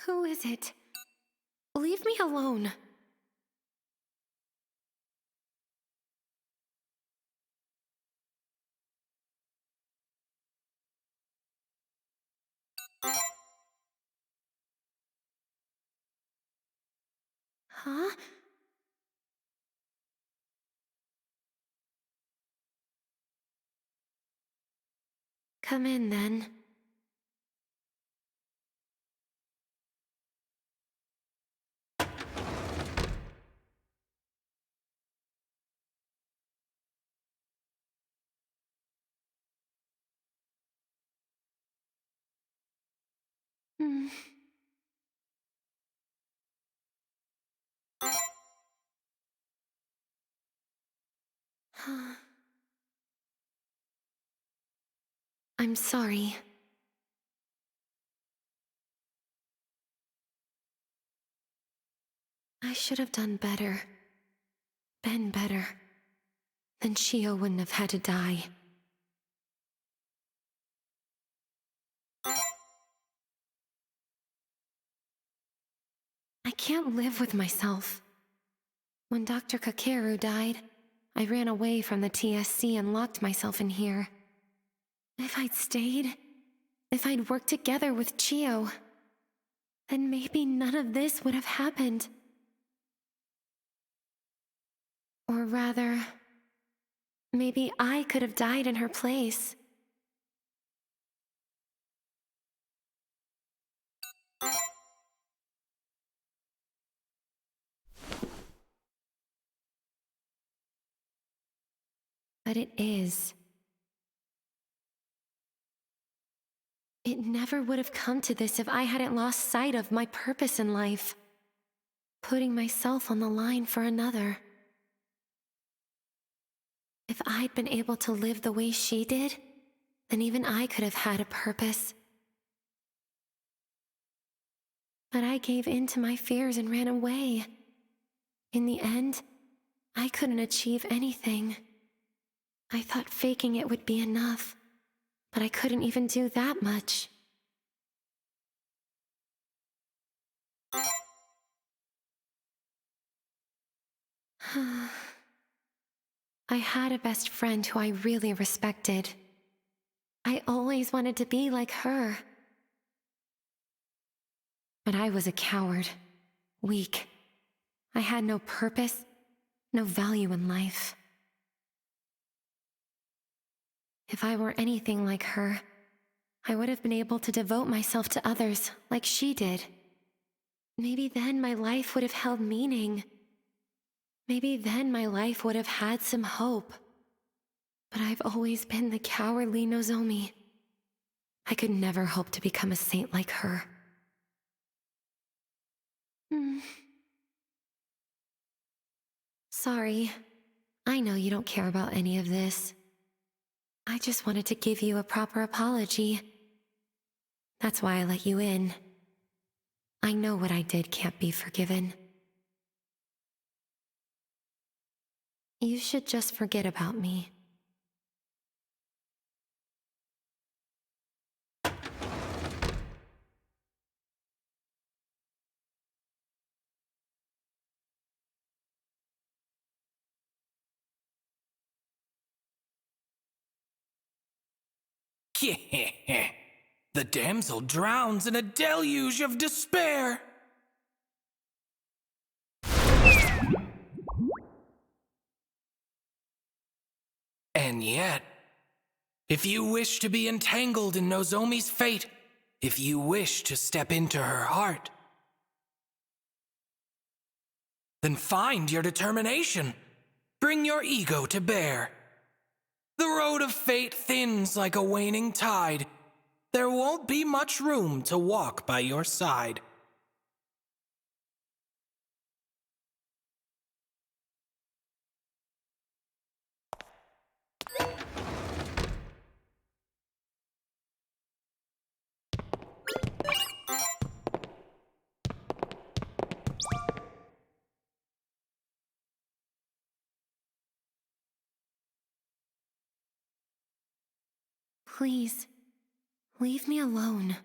Who is it? Leave me alone. Huh? Come in, then. Hmm. I'm sorry. I should have done better. Been better. Then Shio wouldn't have had to die. I can't live with myself. When Dr. Kokoro died, I ran away from the TSC and locked myself in here. If I'd stayed, if I'd worked together with Chio, then maybe none of this would have happened. Or rather, maybe I could have died in her place. But it is. It never would have come to this if I hadn't lost sight of my purpose in life. Putting myself on the line for another. If I'd been able to live the way she did, then even I could have had a purpose. But I gave in to my fears and ran away. In the end, I couldn't achieve anything. I thought faking it would be enough, but I couldn't even do that much. I had a best friend who I really respected. I always wanted to be like her. But I was a coward, weak. I had no purpose, no value in life. If I were anything like her, I would have been able to devote myself to others like she did. Maybe then my life would have held meaning. Maybe then my life would have had some hope. But I've always been the cowardly Nozomi. I could never hope to become a saint like her. Sorry. I know you don't care about any of this. I just wanted to give you a proper apology. That's why I let you in. I know what I did can't be forgiven. You should just forget about me. The damsel drowns in a deluge of despair. And yet, if you wish to be entangled in Nozomi's fate, if you wish to step into her heart, then find your determination. Bring your ego to bear. The road of fate thins like a waning tide. There won't be much room to walk by your side. Please, leave me alone.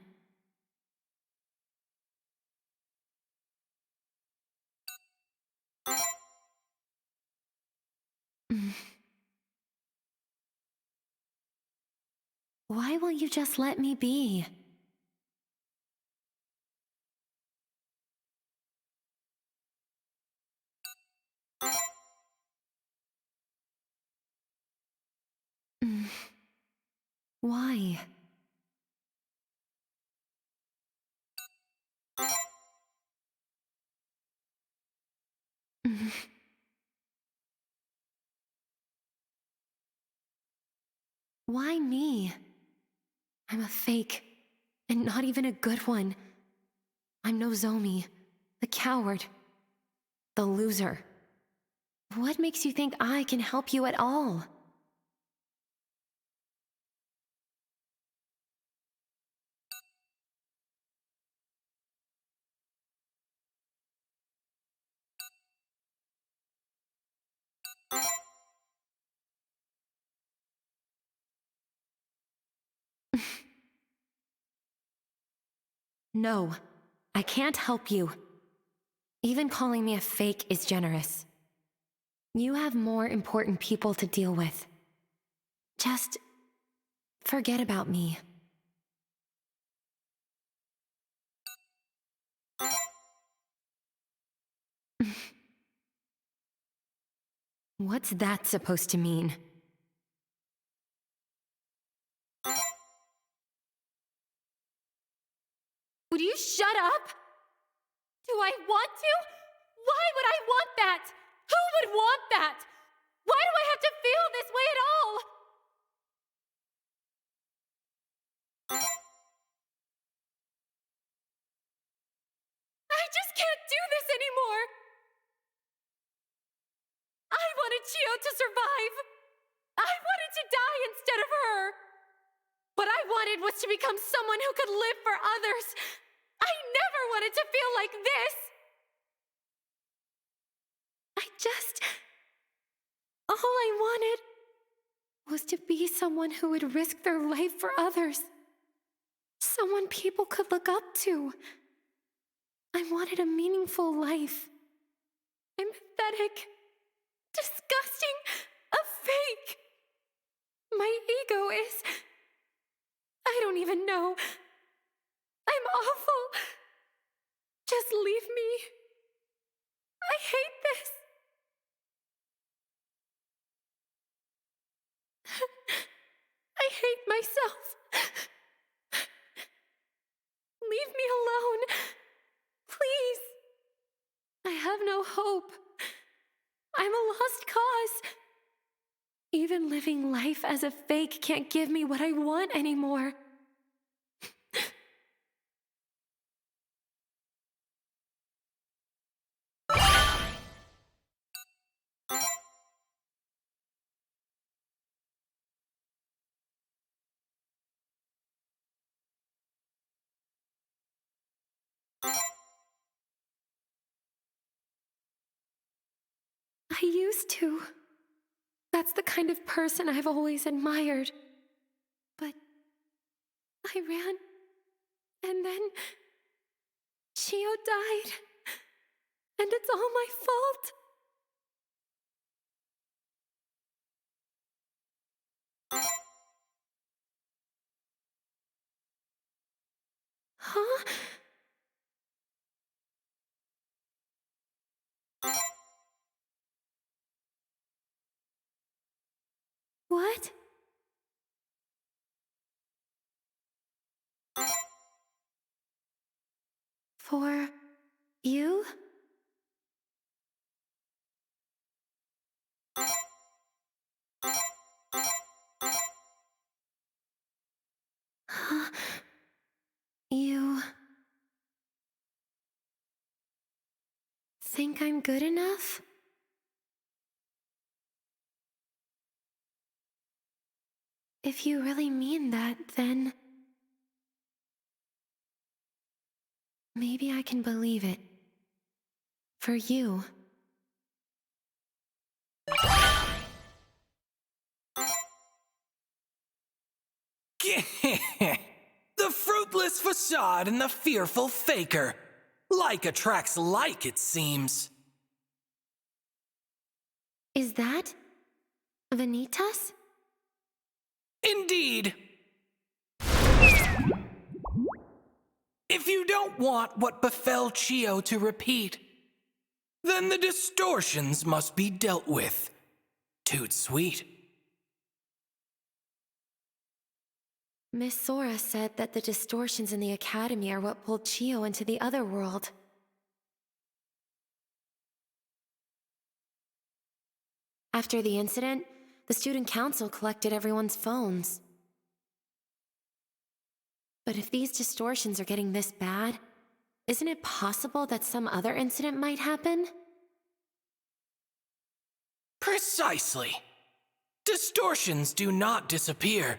Why won't you just let me be? Why? Why me? I'm a fake, and not even a good one. I'm Nozomi, the coward, the loser. What makes you think I can help you at all? No, I can't help you. Even calling me a fake is generous. You have more important people to deal with. Just forget about me. What's that supposed to mean? Would you shut up? Do I want to? Why would I want that? Who would want that? Why do I have to feel this way at all? I just can't do this anymore. I wanted Chio to survive. I wanted to die instead of her. What I wanted was to become someone who could live for others. I never wanted to feel like this. All I wanted was to be someone who would risk their life for others. Someone people could look up to. I wanted a meaningful life. I'm pathetic, disgusting, a fake. My ego is... I don't even know. I'm awful. Just leave me. I hate this. I hate myself. Leave me alone. Please. I have no hope. I'm a lost cause. Even living life as a fake can't give me what I want anymore. I used to. That's the kind of person I've always admired. But I ran, and then Chio died, and it's all my fault. Huh? What? For you? Huh? You think I'm good enough? If you really mean that, then maybe I can believe it. For you. The fruitless facade and the fearful faker. Like attracts like, it seems. Is that Vanitas? Indeed. If you don't want what befell Chio to repeat, then the distortions must be dealt with. Toot sweet. Miss Sora said that the distortions in the Academy are what pulled Chio into the other world. After the incident, the student council collected everyone's phones. But if these distortions are getting this bad, isn't it possible that some other incident might happen? Precisely. Distortions do not disappear.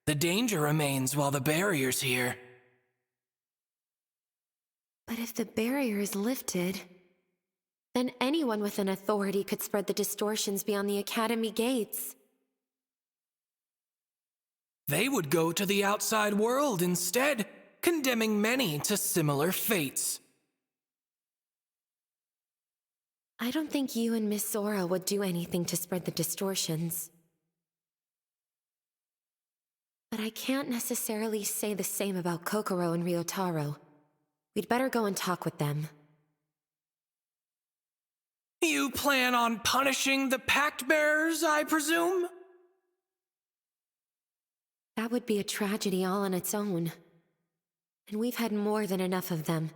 The danger remains while the barrier's here. But if the barrier is lifted, then anyone with an authority could spread the distortions beyond the Academy gates. They would go to the outside world instead, condemning many to similar fates. I don't think you and Miss Sora would do anything to spread the distortions. But I can't necessarily say the same about Kokoro and Ryotaro. We'd better go and talk with them. You plan on punishing the Pact Bearers, I presume? That would be a tragedy all on its own. And we've had more than enough of them.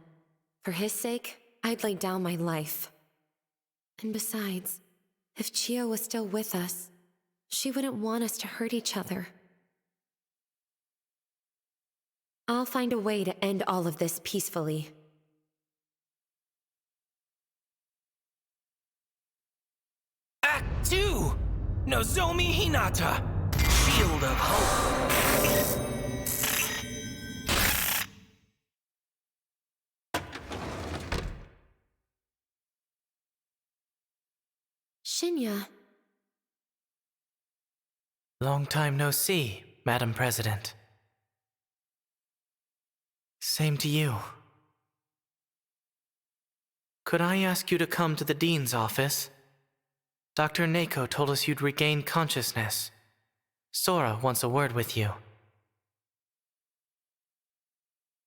For his sake, I'd lay down my life. And besides, if Chio was still with us, she wouldn't want us to hurt each other. I'll find a way to end all of this peacefully. Act 2! Nozomi Hinata! Shield of Hope! Shinya. Long time no see, Madam President. Same to you. Could I ask you to come to the Dean's office? Dr. Neko told us you'd regained consciousness. Sora wants a word with you.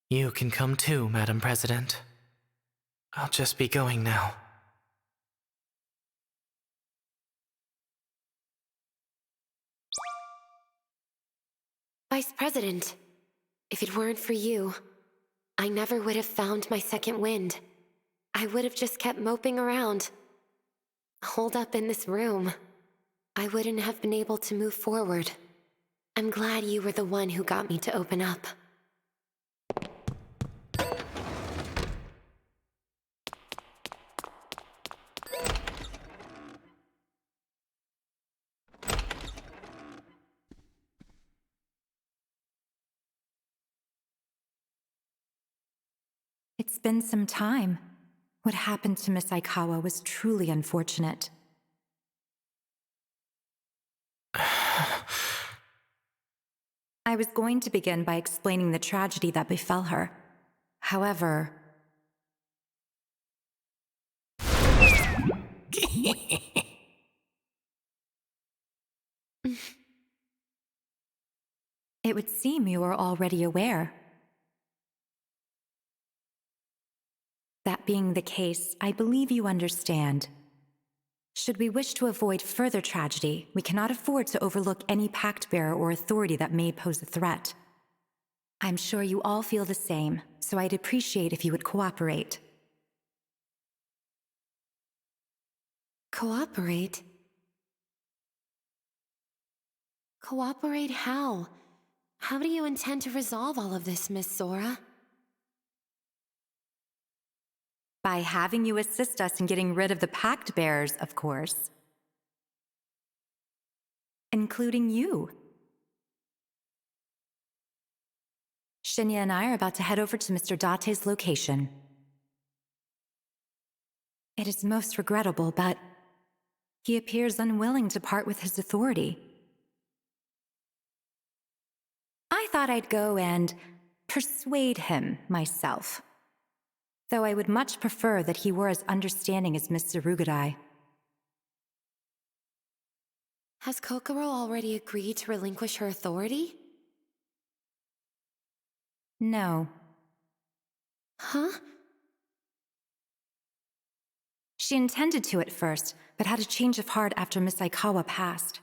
You can come too, Madam President. I'll just be going now. Vice President, if it weren't for you, I never would have found my second wind. I would have just kept moping around, holed up in this room. I wouldn't have been able to move forward. I'm glad you were the one who got me to open up. It's been some time. What happened to Miss Aikawa was truly unfortunate. I was going to begin by explaining the tragedy that befell her. However... It would seem you are already aware. That being the case, I believe you understand. Should we wish to avoid further tragedy, we cannot afford to overlook any pact bearer or authority that may pose a threat. I'm sure you all feel the same, so I'd appreciate if you would cooperate. Cooperate? Cooperate how? How do you intend to resolve all of this, Miss Sora? By having you assist us in getting rid of the pact bearers, of course. Including you. Shinya and I are about to head over to Mr. Date's location. It is most regrettable, but he appears unwilling to part with his authority. I thought I'd go and persuade him myself. Though I would much prefer that he were as understanding as Miss Tsurugadai. Has Kokoro already agreed to relinquish her authority? No. Huh? She intended to at first, but had a change of heart after Miss Aikawa passed.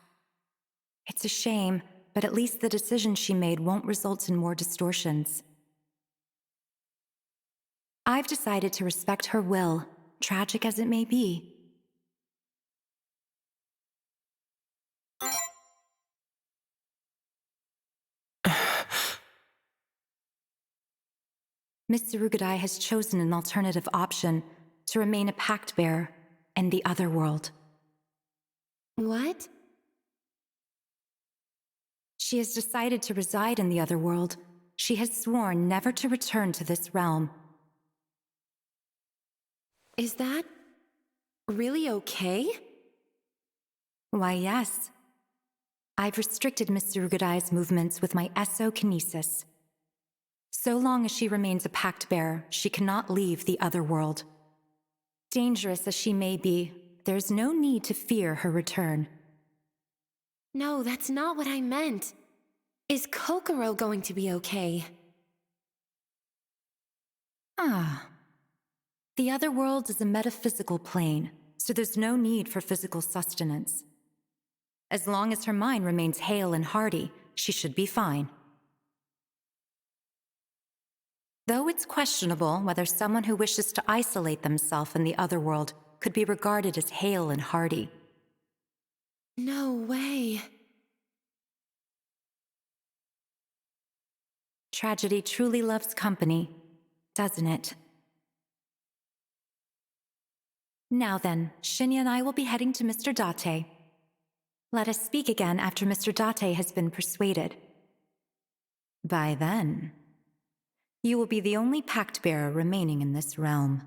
It's a shame, but at least the decision she made won't result in more distortions. I've decided to respect her will, tragic as it may be. Miss Tsurugadai has chosen an alternative option to remain a pact bearer in the other world. What? She has decided to reside in the other world. She has sworn never to return to this realm. Is that really okay? Why, yes. I've restricted Miss Tsurugadai's movements with my Esso-kinesis. So long as she remains a pact bearer, she cannot leave the other world. Dangerous as she may be, there's no need to fear her return. No, that's not what I meant. Is Kokoro going to be okay? Ah. The other world is a metaphysical plane, so there's no need for physical sustenance. As long as her mind remains hale and hearty, she should be fine. Though it's questionable whether someone who wishes to isolate themselves in the other world could be regarded as hale and hearty. No way. Tragedy truly loves company, doesn't it? Now then, Shinya and I will be heading to Mr. Date. Let us speak again after Mr. Date has been persuaded. By then, you will be the only pact bearer remaining in this realm.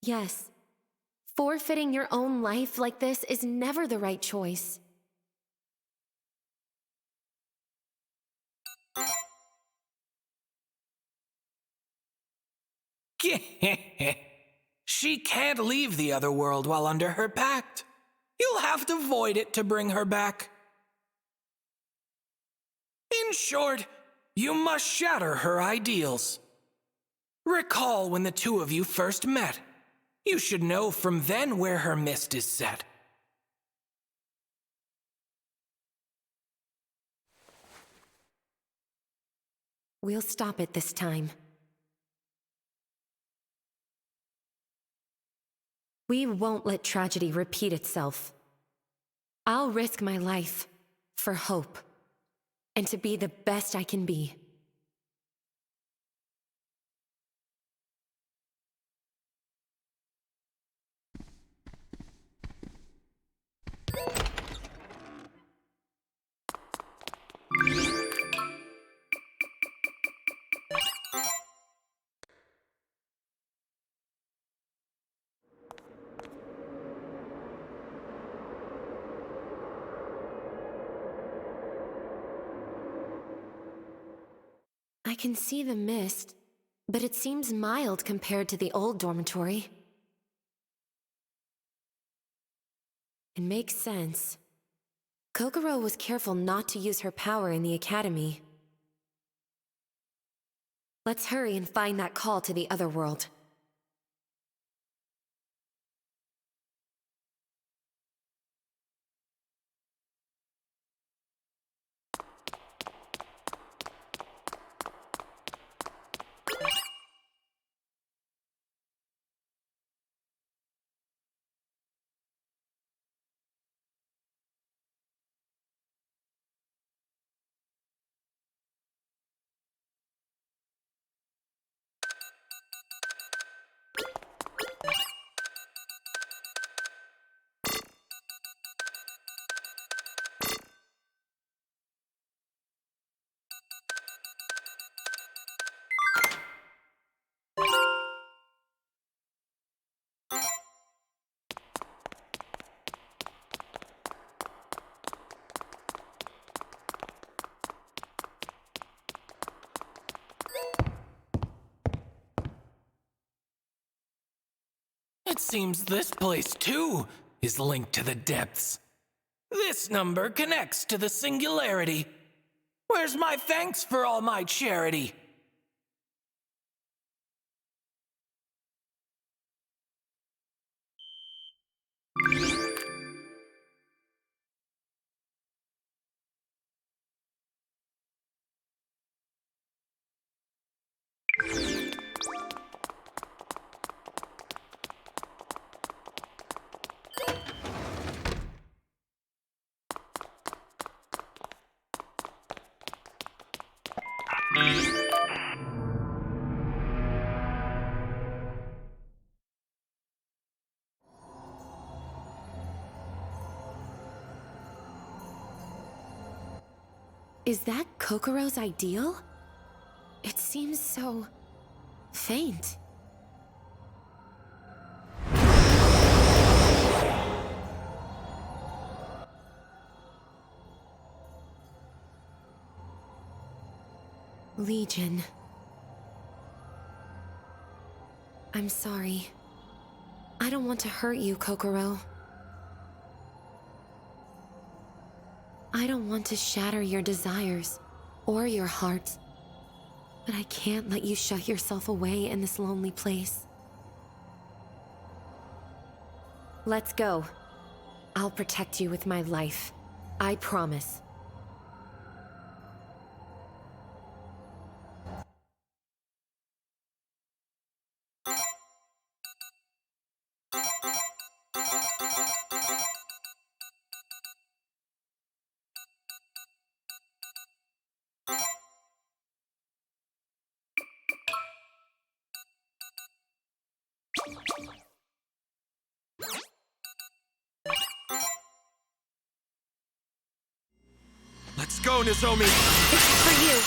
Yes. Forfeiting your own life like this is never the right choice. She can't leave the other world while under her pact. You'll have to void it to bring her back. In short, you must shatter her ideals. Recall when the two of you first met. You should know from then where her mist is set. We'll stop it this time. We won't let tragedy repeat itself. I'll risk my life for hope and to be the best I can be. I can see the mist, but it seems mild compared to the old dormitory. It makes sense. Kokoro was careful not to use her power in the academy. Let's hurry and find that call to the other world. It seems this place, too, is linked to the depths. This number connects to the singularity. Where's my thanks for all my charity? Is that Kokoro's ideal? It seems so... faint. Legion. I'm sorry. I don't want to hurt you, Kokoro. I don't want to shatter your desires, or your heart. But I can't let you shut yourself away in this lonely place. Let's go. I'll protect you with my life. I promise. Let's go, Nozomi! This is for you!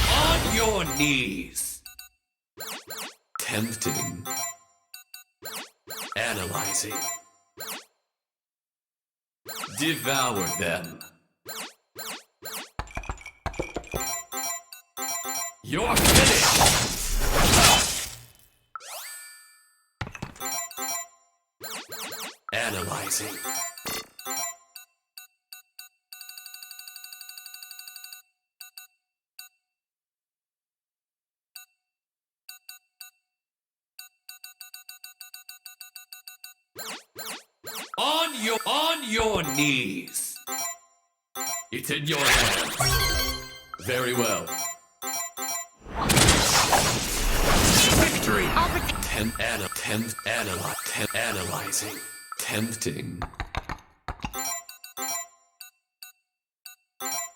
On your knees. Tempting. Analyzing. Devour them. You're finished! Analyzing. On your knees. It's in your hands. Very well. Victory. Analyzing. Tempting.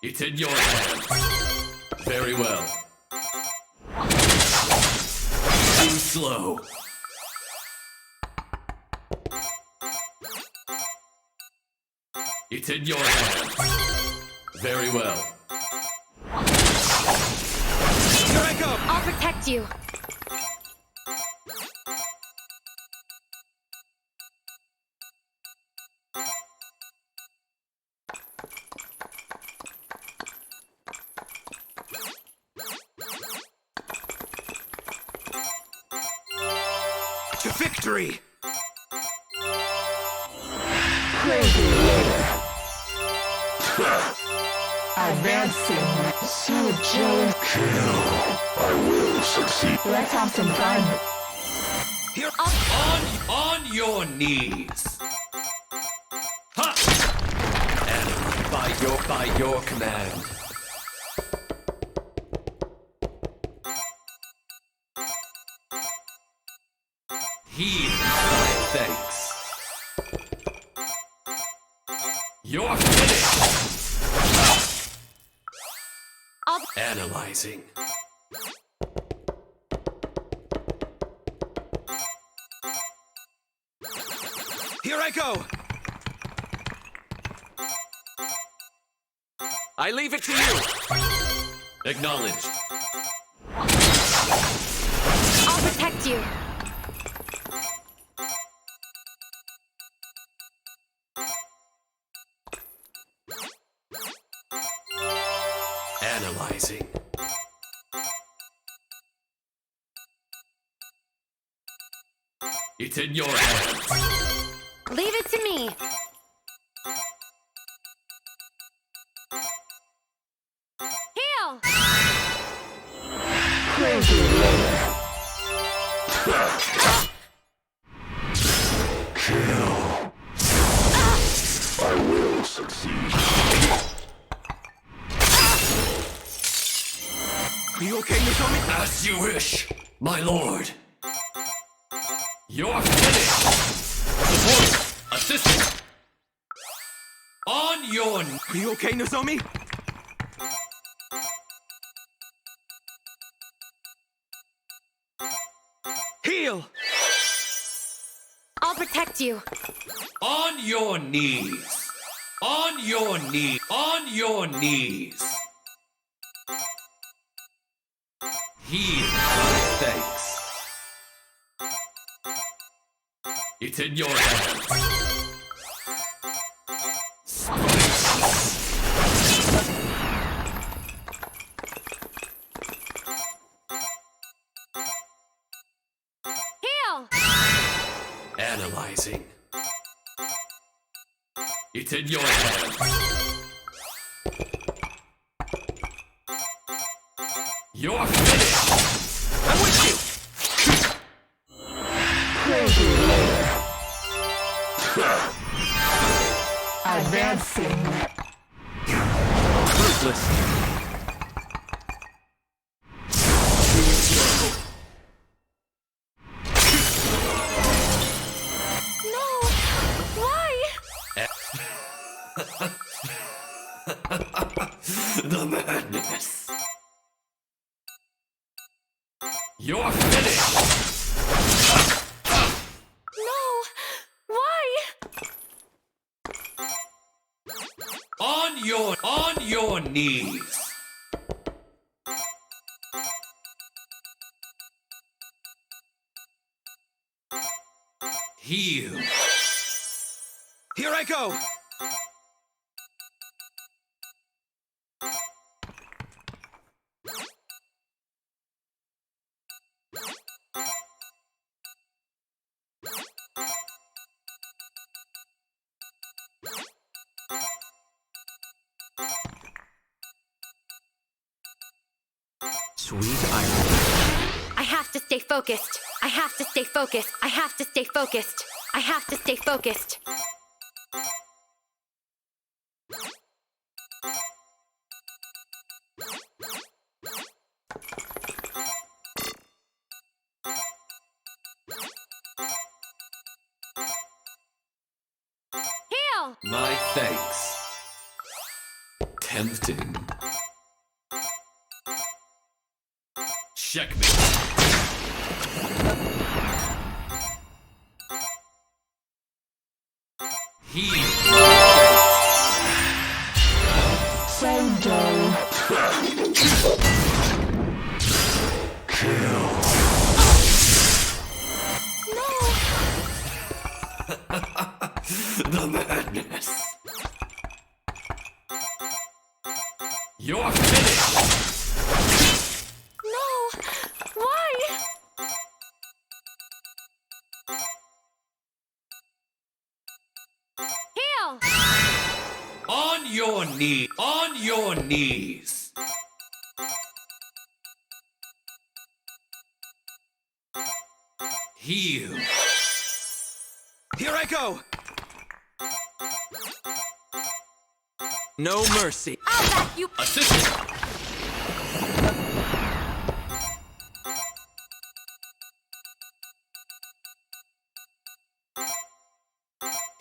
It's in your hands. Very well. Too slow. It's in your hands. Very well. Here I come! I'll protect you! To victory! Advancing. So jealous. Kill. I will succeed. Let's have some fun. Here, on your knees. Ha! And by your command. Heed my thanks. You're finished. Analyzing. Here I go! I leave it to you! Acknowledged. I'll protect you! Analyzing. in your hands. Leave it to me. Heal! Crazy layer. Kill. I will succeed. Are you okay, Nozomi? As you wish, my lord. You're finished. Support. Assist. On your... Are you okay, Nozomi? Heal! I'll protect you. On your knees. On your knees. On your knees. Heal. Thanks. It's in your hands. Heal! Analyzing. It's in your hands. You're finished. I'm with you! Crazy layer. Advancing. Ruthless. No! Why? The madness. You're finished. No! Why? On your knees. Heal. Here I go! Sweet irony. I have to stay focused. I have to stay focused. I have to stay focused. I have to stay focused. Heal! My thanks. Tempting. Checkmate. Heal. Same day. Kill. The madness. You're finished. No! Why? Heal! On your knee. On your knees. Heal. Here I go! No mercy. I'll back you! Assistant.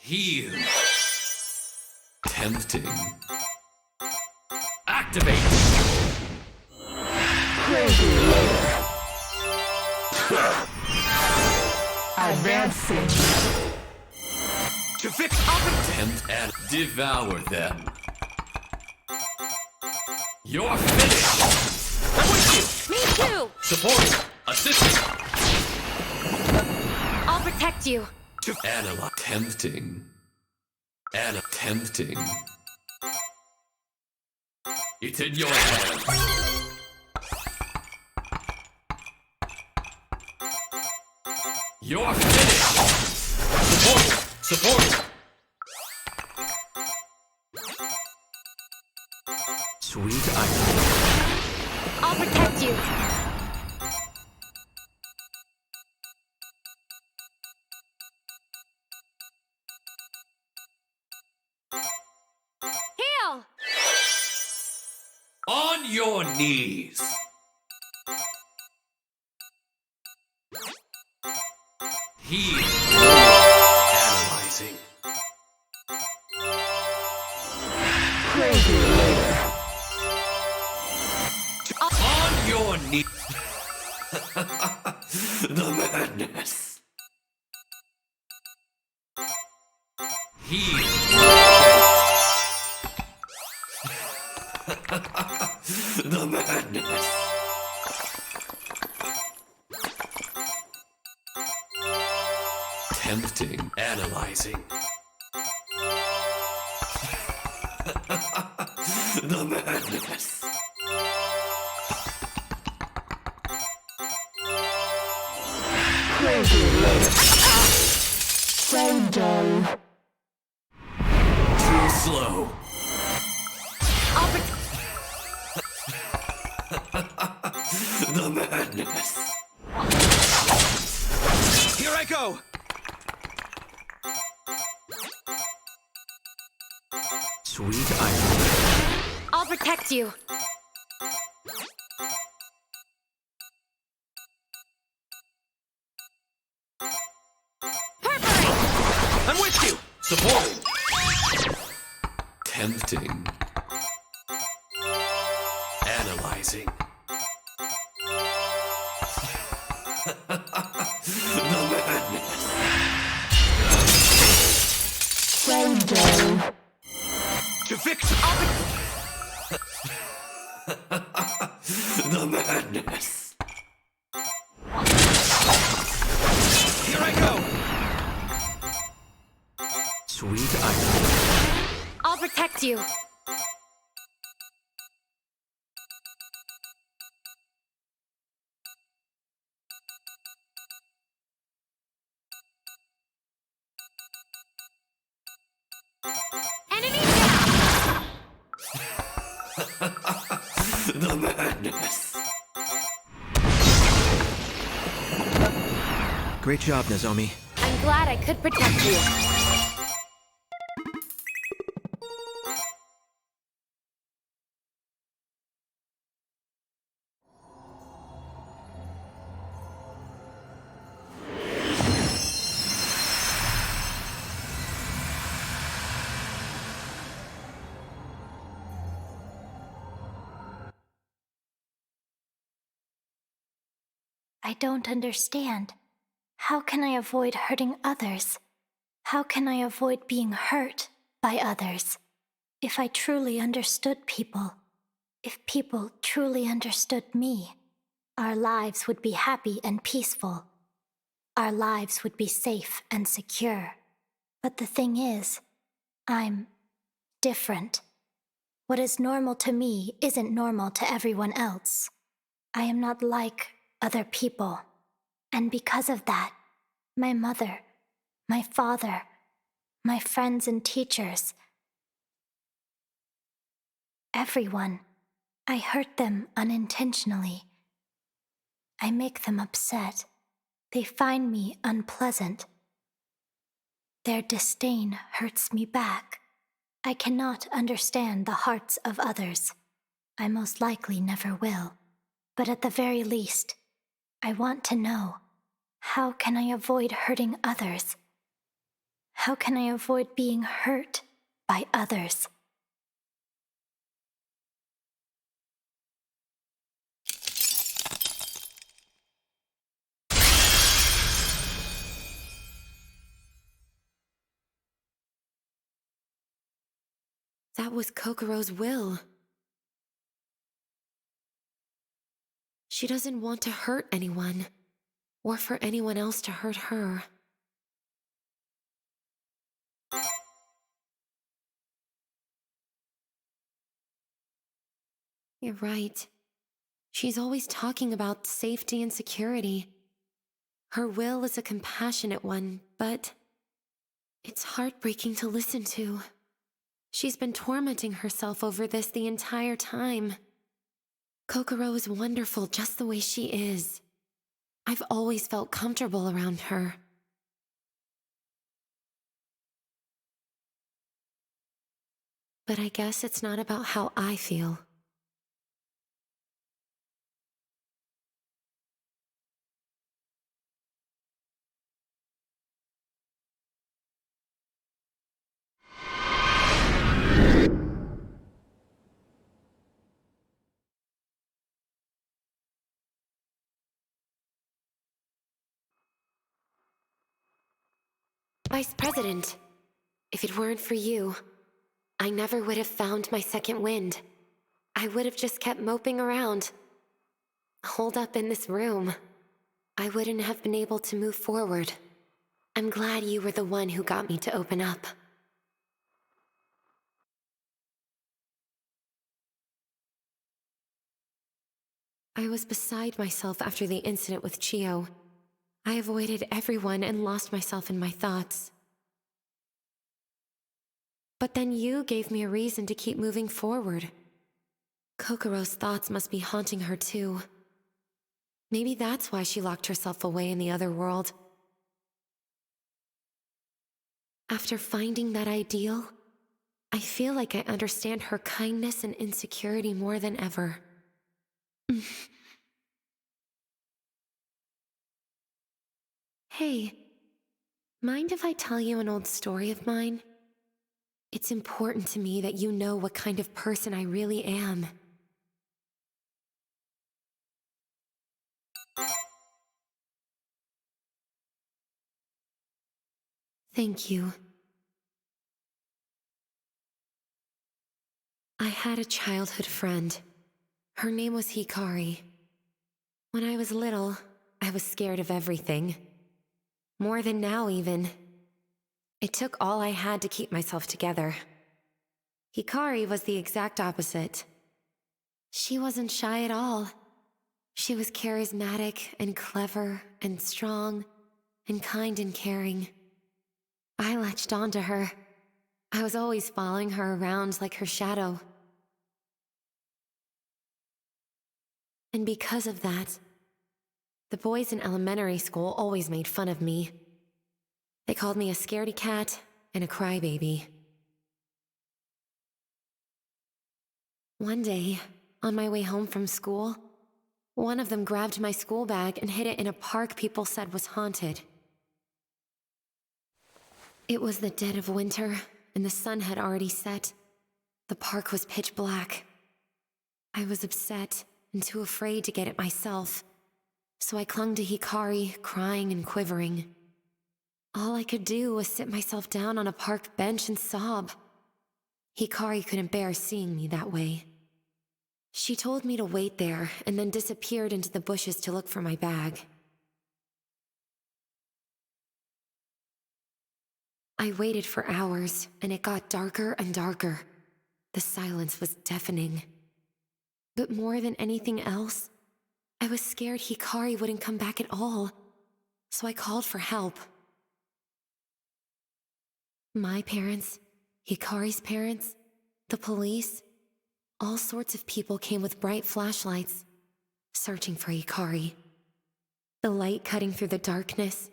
Heal. Tempting. Activate. Crazy layer. Advancing. To fix Tempt and devour them. You're finished. I'm with Me too! Support. Assistant. I'll protect you. Analyze. Tempting. Tempting. It's in your hands. You're finished. Support. Sweet irony. I'll protect you. Heal! On your knees. Heal. Analyzing. Crazy layer. On your knees. The madness. Heal. The madness. Tempting. Analyzing. The madness. Crazy layer. So dull. Too slow. I'll protect. The madness. Here I go! Sweet irony. I'll protect you. Perforate! I'm with you! Supporting. Tempting. Analyzing. The madness. So dull. To fix it! The madness. Here I go! Sweet irony. I'll protect you. Enemy down! The madness. Great job, Nozomi. I'm glad I could protect you. I don't understand. How can I avoid hurting others? How can I avoid being hurt by others? If I truly understood people, if people truly understood me, our lives would be happy and peaceful. Our lives would be safe and secure. But the thing is, I'm different. What is normal to me isn't normal to everyone else. I am not like other people. And because of that, my mother, my father, my friends and teachers, everyone, I hurt them unintentionally. I make them upset. They find me unpleasant. Their disdain hurts me back. I cannot understand the hearts of others. I most likely never will. But at the very least, I want to know, how can I avoid hurting others? How can I avoid being hurt by others? That was Kokoro's will. She doesn't want to hurt anyone, or for anyone else to hurt her. You're right. She's always talking about safety and security. Her will is a compassionate one, but It's heartbreaking to listen to. She's been tormenting herself over this the entire time. Kokoro is wonderful just the way she is. I've always felt comfortable around her. But I guess it's not about how I feel. Vice President, if it weren't for you, I never would have found my second wind. I would have just kept moping around, holed up in this room. I wouldn't have been able to move forward. I'm glad you were the one who got me to open up. I was beside myself after the incident with Chio. I avoided everyone and lost myself in my thoughts. But then you gave me a reason to keep moving forward. Kokoro's thoughts must be haunting her too. Maybe that's why she locked herself away in the other world. After finding that ideal, I feel like I understand her kindness and insecurity more than ever. Hey, mind if I tell you an old story of mine? It's important to me that you know what kind of person I really am. Thank you. I had a childhood friend. Her name was Hikari. When I was little, I was scared of everything. More than now, even. It took all I had to keep myself together. Hikari was the exact opposite. She wasn't shy at all. She was charismatic and clever and strong and kind and caring. I latched onto her. I was always following her around like her shadow. And because of that, the boys in elementary school always made fun of me. They called me a scaredy cat and a crybaby. One day, on my way home from school, one of them grabbed my school bag and hid it in a park people said was haunted. It was the dead of winter, and the sun had already set. The park was pitch black. I was upset and too afraid to get it myself, so I clung to Hikari, crying and quivering. All I could do was sit myself down on a park bench and sob. Hikari couldn't bear seeing me that way. She told me to wait there and then disappeared into the bushes to look for my bag. I waited for hours, and it got darker and darker. The silence was deafening. But more than anything else, I was scared Hikari wouldn't come back at all, so I called for help. My parents, Hikari's parents, the police, all sorts of people came with bright flashlights, searching for Hikari. The light cutting through the darkness,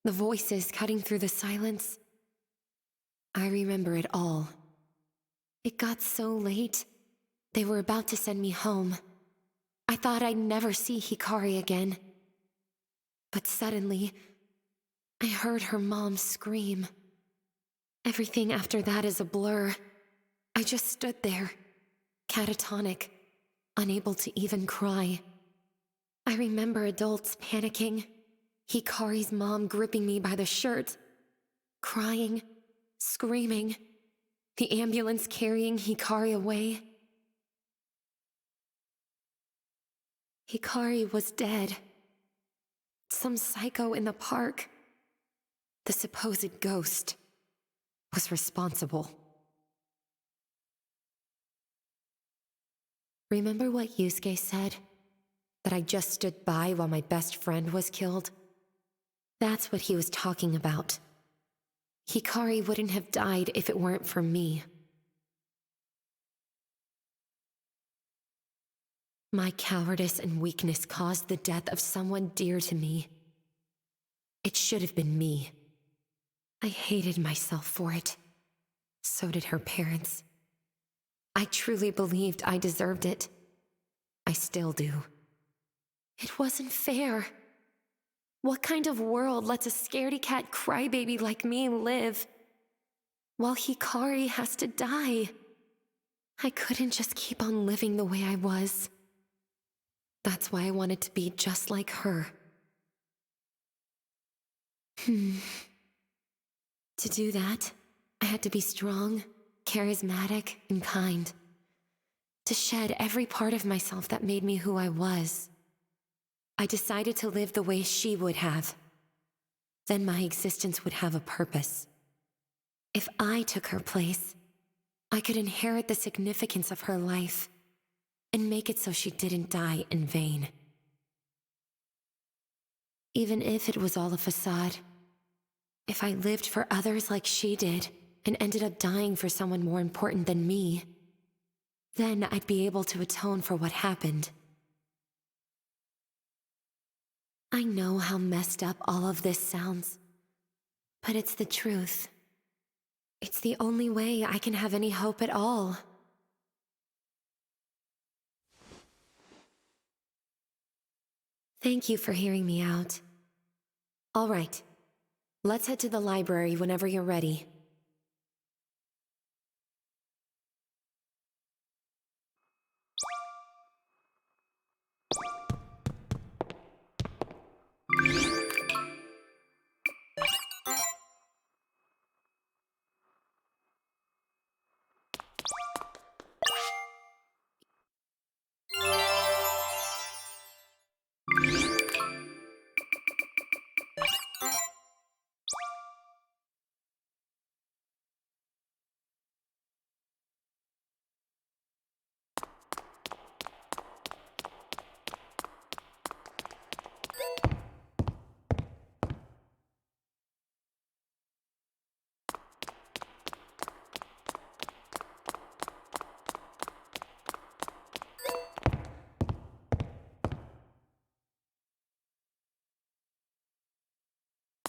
the voices cutting through the silence. I remember it all. It got so late, they were about to send me home. I thought I'd never see Hikari again. But suddenly, I heard her mom scream. Everything after that is a blur. I just stood there, catatonic, unable to even cry. I remember adults panicking, Hikari's mom gripping me by the shirt, crying, screaming, the ambulance carrying Hikari away. Hikari was dead. Some psycho in the park, the supposed ghost, was responsible. Remember what Yusuke said? That I just stood by while my best friend was killed? That's what he was talking about. Hikari wouldn't have died if it weren't for me. My cowardice and weakness caused the death of someone dear to me. It should have been me. I hated myself for it. So did her parents. I truly believed I deserved it. I still do. It wasn't fair. What kind of world lets a scaredy cat crybaby like me live, while Hikari has to die? I couldn't just keep on living the way I was. That's why I wanted to be just like her. To do that, I had to be strong, charismatic, and kind. To shed every part of myself that made me who I was. I decided to live the way she would have. Then my existence would have a purpose. If I took her place, I could inherit the significance of her life and make it so she didn't die in vain. Even if it was all a facade, if I lived for others like she did and ended up dying for someone more important than me, then I'd be able to atone for what happened. I know how messed up all of this sounds, but it's the truth. It's the only way I can have any hope at all. Thank you for hearing me out. All right, let's head to the library whenever you're ready.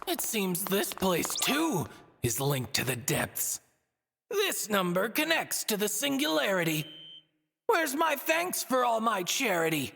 It seems this place, too, is linked to the depths. This number connects to the singularity. Where's my thanks for all my charity?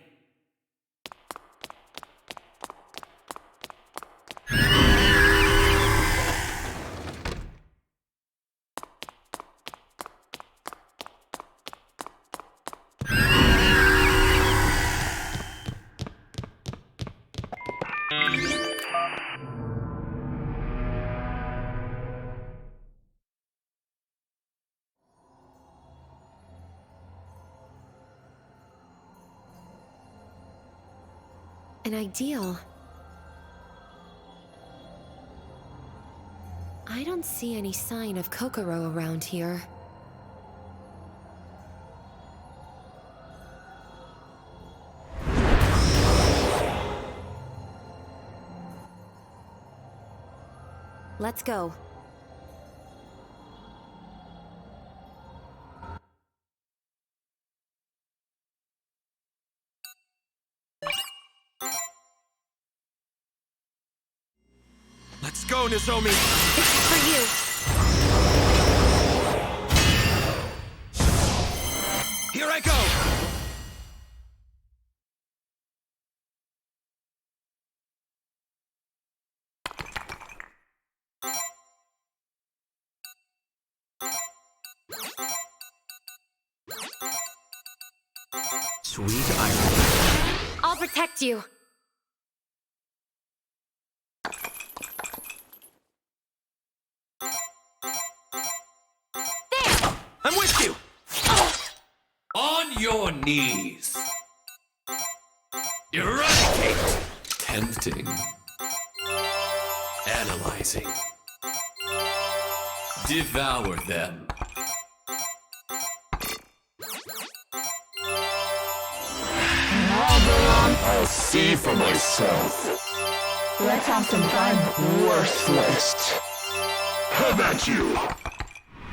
An ideal. I don't see any sign of Kokoro around here. Let's go. Let's go, Nozomi! This is for you. Here I go! Sweet irony. I'll protect you. I'm with you! On your knees. Eradicate. Tempting. Analyzing. Devour them. I'll see for myself. Let's have some fun. Worthless. Have at you!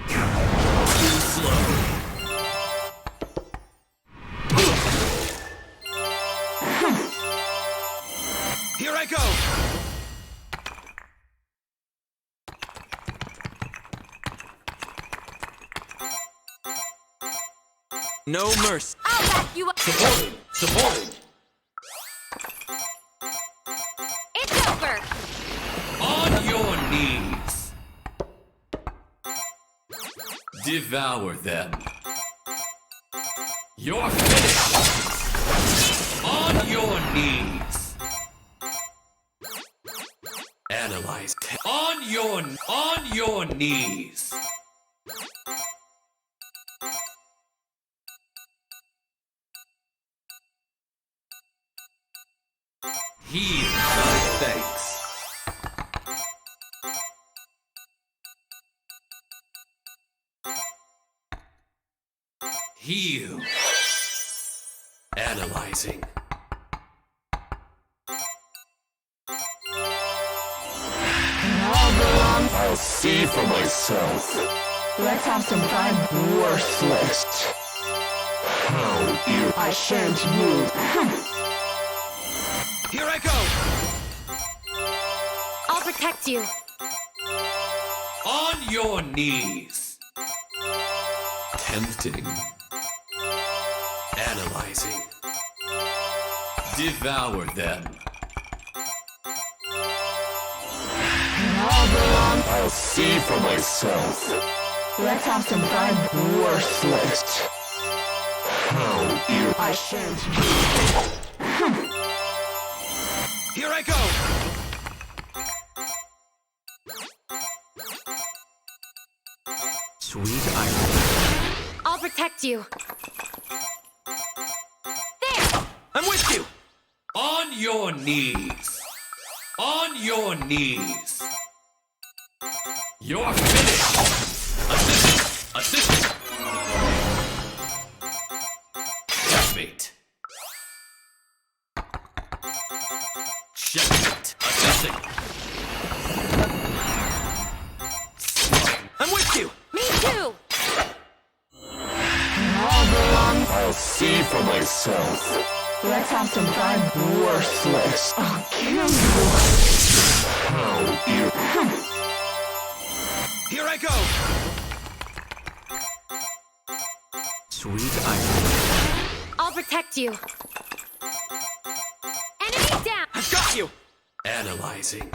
Too slow. Here I go! No mercy. I'll back you up. Supporting! Supporting! It's over. On your knees! Devour them. You're finished! On your knees! Analyze. On your knees! Heed my thanks. Heal. Analyzing. I'll see for myself. Let's have some fun. Worthless. How you... I shan't move. Here I go! I'll protect you. On your knees. Tempting. Analyzing. Devour them. I'll see for myself. Let's have some fun. Worthless. How you... I shan't move. Here I go! Sweet irony. I'll protect you. There! I'm with you! On your knees. On your knees. You're finished. Assist. Assist. Checkmate. Checkmate. Assisting. I'm with you! Me too! I'll see for myself. Let's have some fun. Worthless. I'll kill you. How you... Here I go! Sweet irony. I'll protect you. Enemy down! I've got you! Analyzing.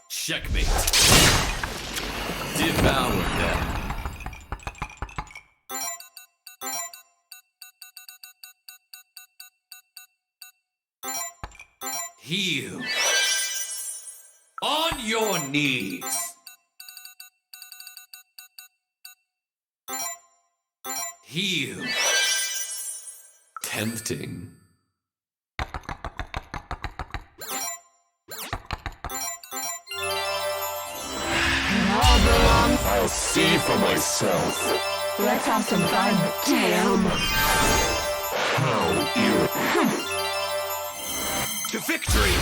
Checkmate. Devour them. Heal. On your knees. Heal. Tempting. I'll see for myself. Let's have some fun. Damn. How you... To victory!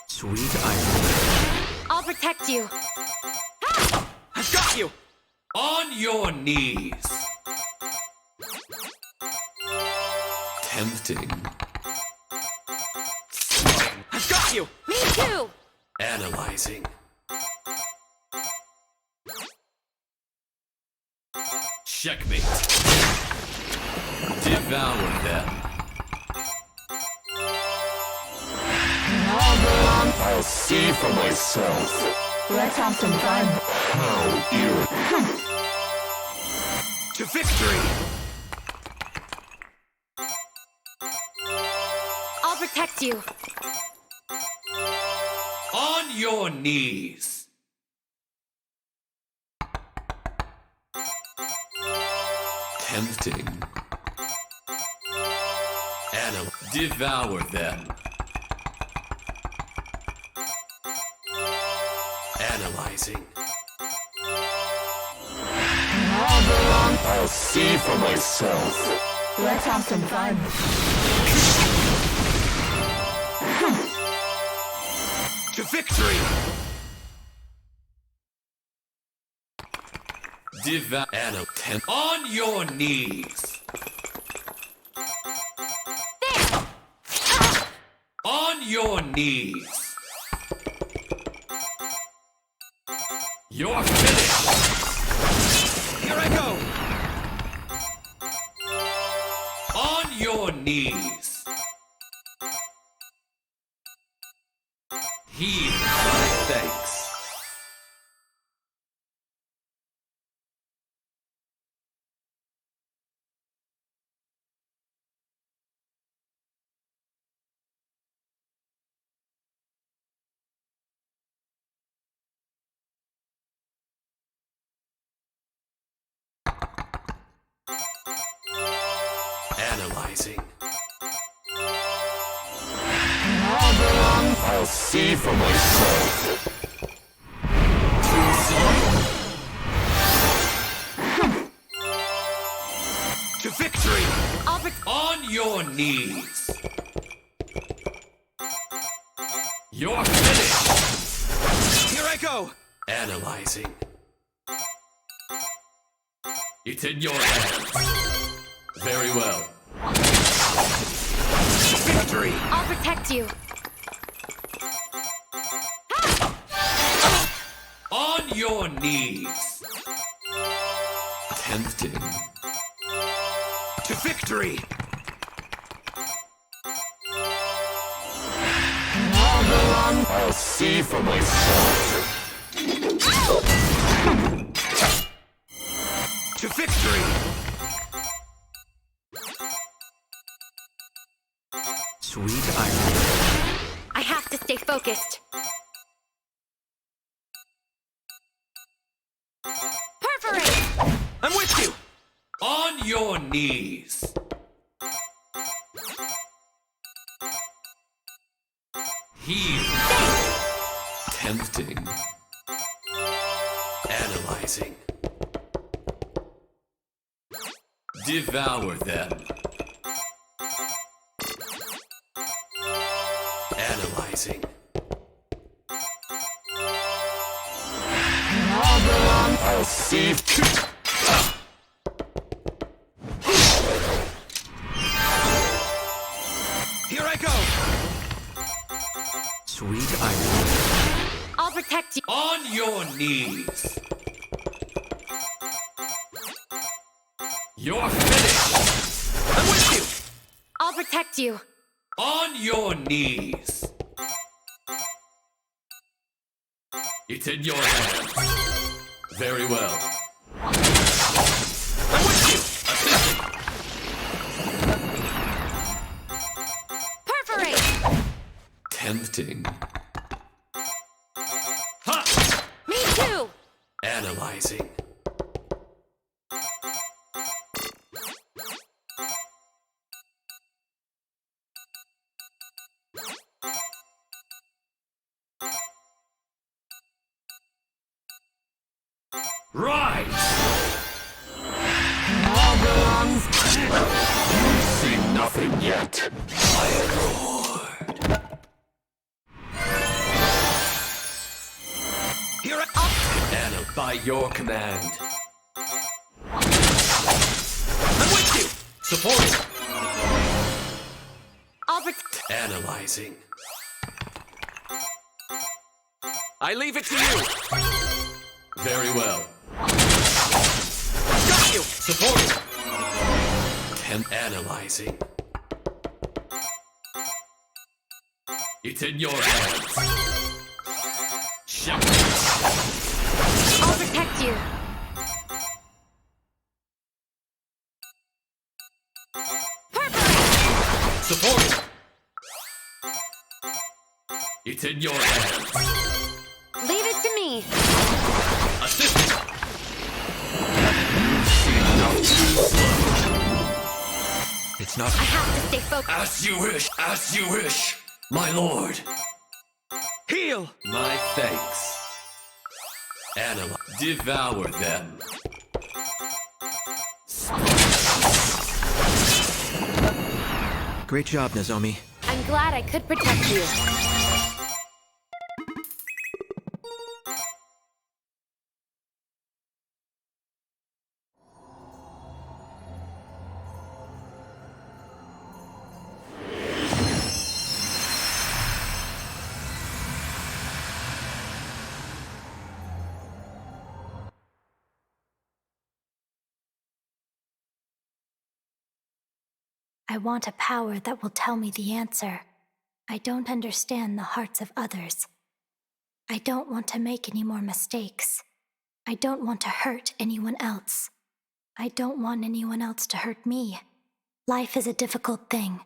Sweet irony. I'll protect you. I've got you! On your knees. Tempting. I've got you! Me too! Analyzing. Checkmate. Devour them. I'll see for myself. Let's have some fun. How you... To victory! I'll protect you. On your knees. Tempting. Devour them. Analyzing. I'll see for myself. Let's have some fun. To victory! Anakin, on your knees! On your knees! You're finished! Here I go! On your knees! Heed my thanks. Analyzing. I'll see for myself. To victory! On your knees! You're finished! Here I go! Analyzing. It's in your hands. Very well. Victory! I'll protect you. On your knees! Tempting. To victory! I'll see for myself. To victory! Sweet irony. I have to stay focused. Perforate! I'm with you! On your knees! Heal. Tempting. Analyzing. Devour them. Analyzing. I'll see. Here I go! Sweet irony. I'll protect you. On your knees. You're finished. I'm with you! I'll protect you. On your knees. It's in your hands. Very well. I'm with you! Assisting. Perforate! Tempting. Ha! Me too! Analyzing. Right! You've seen nothing yet. Here I... Anna, by your command. I'm with you! Support. I'll protect. Analyzing. I leave it to you! Very well. Got you! Support. Analyzing. It's in your hands. Check. I'll protect you. Perforate! Support. It's in your hands. Leave it to me. Assist. It's not. I have to stay focused. As you wish. As you wish. My lord. Heal! My thanks. Analyze. Devour them. Great job, Nozomi. I'm glad I could protect you. I want a power that will tell me the answer. I don't understand the hearts of others. I don't want to make any more mistakes. I don't want to hurt anyone else. I don't want anyone else to hurt me. Life is a difficult thing,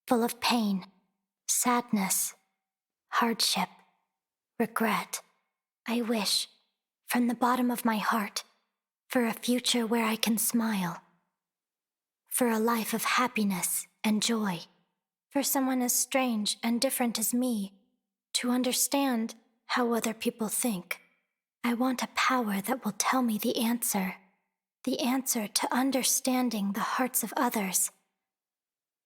full of pain, sadness, hardship, regret. I wish, from the bottom of my heart, for a future where I can smile. For a life of happiness and joy. For someone as strange and different as me to understand how other people think. I want a power that will tell me the answer to understanding the hearts of others,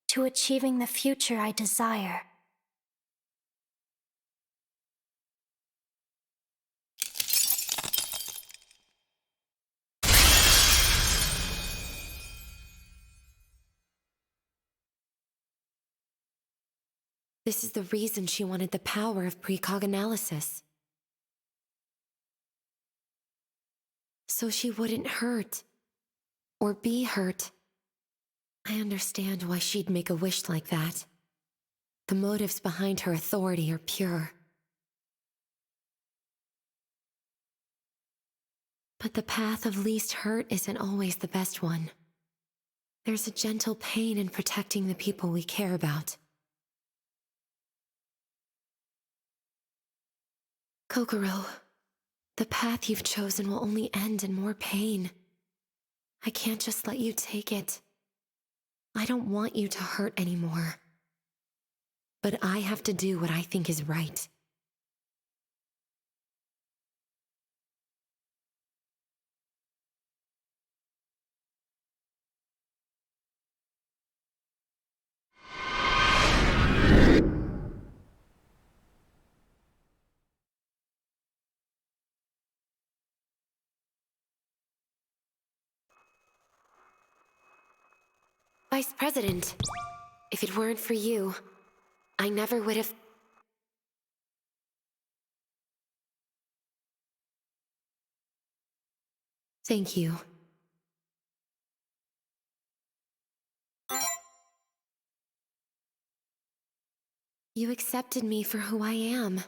to achieving the future I desire. This is the reason she wanted the power of precog analysis. So she wouldn't hurt. Or be hurt. I understand why she'd make a wish like that. The motives behind her authority are pure. But the path of least hurt isn't always the best one. There's a gentle pain in protecting the people we care about. Kokoro, the path you've chosen will only end in more pain. I can't just let you take it. I don't want you to hurt anymore. But I have to do what I think is right. Vice President, if it weren't for you, I never would have... Thank you. You accepted me for who I am.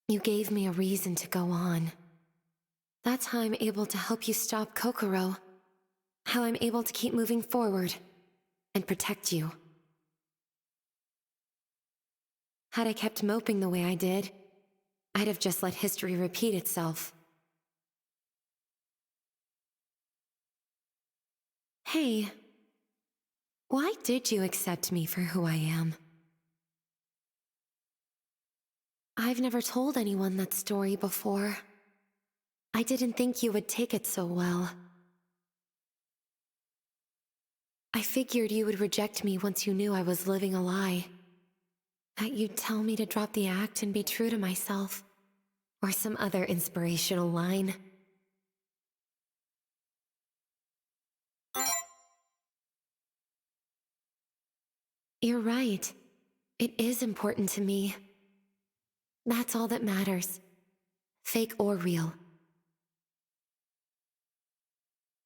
You gave me a reason to go on. That's how I'm able to help you stop Kokoro. How I'm able to keep moving forward and protect you. Had I kept moping the way I did, I'd have just let history repeat itself. Hey, why did you accept me for who I am? I've never told anyone that story before. I didn't think you would take it so well. I figured you would reject me once you knew I was living a lie. That you'd tell me to drop the act and be true to myself. Or some other inspirational line. You're right. It is important to me. That's all that matters. Fake or real.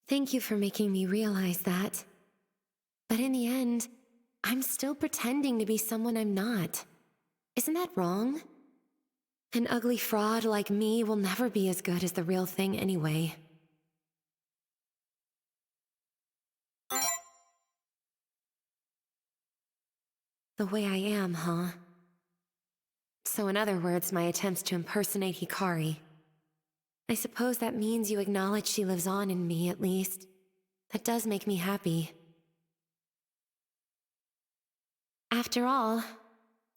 Thank you for making me realize that. But in the end, I'm still pretending to be someone I'm not. Isn't that wrong? An ugly fraud like me will never be as good as the real thing anyway. The way I am, huh? So in other words, my attempts to impersonate Hikari. I suppose that means you acknowledge she lives on in me, at least. That does make me happy. After all,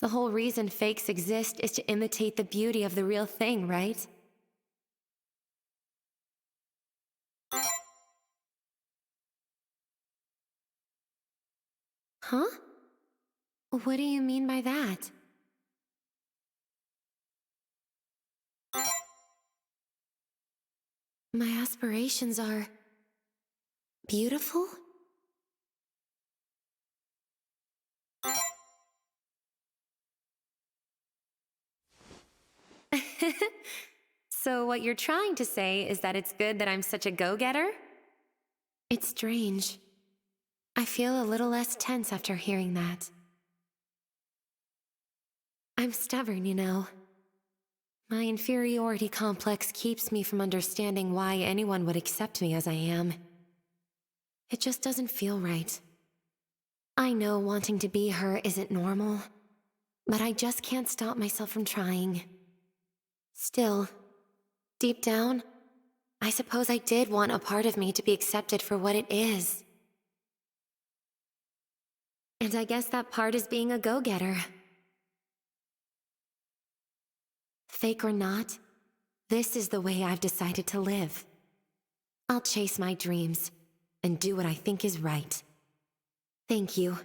the whole reason fakes exist is to imitate the beauty of the real thing, right? Huh? What do you mean by that? My aspirations are beautiful? So what you're trying to say is that it's good that I'm such a go-getter? It's strange. I feel a little less tense after hearing that. I'm stubborn, you know. My inferiority complex keeps me from understanding why anyone would accept me as I am. It just doesn't feel right. I know wanting to be her isn't normal, but I just can't stop myself from trying. Still, deep down, I suppose I did want a part of me to be accepted for what it is. And I guess that part is being a go-getter. Fake or not, this is the way I've decided to live. I'll chase my dreams and do what I think is right. Thank you.